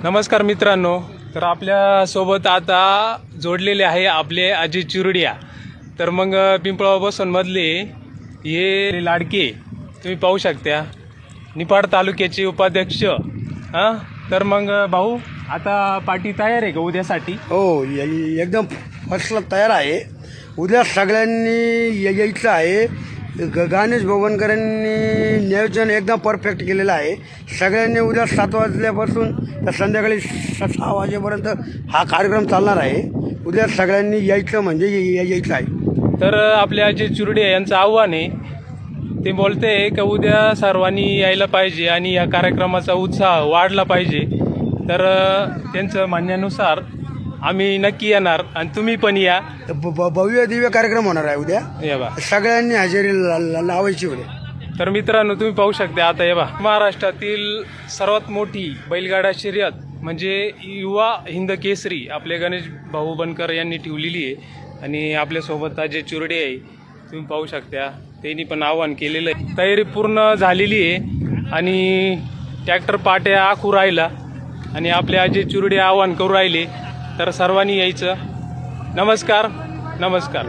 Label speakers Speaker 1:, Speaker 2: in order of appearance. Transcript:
Speaker 1: नमस्कार मित्रांनो, तर आपल्या सोबत आता जोडलेले आहे आपले अजय चिरुडिया. तर मग पिंपळाव बसवनमधले हे लाडके तुम्ही पाहू शकता, निफाड तालुक्याचे उपाध्यक्ष. हां, तर मग भाऊ आता पार्टी तयार आहे का उद्यासाठी?
Speaker 2: हो, एकदम फर्स्टला तयार आहे. उद्या सगळ्यांनी यायचं आहे. गणेश भगवानकरांनी नियोजन एकदम परफेक्ट केलेलं आहे. सगळ्यांनी उद्या 7 वाजल्यापासून तर संध्याकाळी 6 वाजेपर्यंत हा कार्यक्रम चालणार आहे. उद्या सगळ्यांनी यायचं म्हणजे यायचं आहे.
Speaker 1: तर आपले अजय चिरुडिया यांचं आव्हान आहे, ते बोलते का उद्या सर्वांनी यायला पाहिजे आणि या कार्यक्रमाचा उत्साह वाढला पाहिजे. तर त्यांचं म्हणण्यानुसार आम्ही नक्की येणार आणि तुम्ही पण या.
Speaker 2: भव्य दिव्य कार्यक्रम होणार आहे उद्या.
Speaker 1: या बा,
Speaker 2: सगळ्यांनी हजेरी लावायची उद्या.
Speaker 1: तर मित्रांनो तुम्ही पाहू शकता आता हे बा, महाराष्ट्रातील सर्वात मोठी बैलगाडा शर्यत म्हणजे युवा हिंद केसरी आपले गणेश भाऊ बनकर यांनी ठेवलेली आहे आणि आपल्यासोबत अजय चिरुडिया आहे. तुम्ही पाहू शकता, त्यांनी पण आव्हान केलेलं आहे. तयारी पूर्ण झालेली आहे आणि ट्रॅक्टर पाट्या आखू राहिला आणि आपले अजय चिरुडिया आव्हान करू राहिले. तर सर्वांनी यायचं. नमस्कार.
Speaker 2: नमस्कार.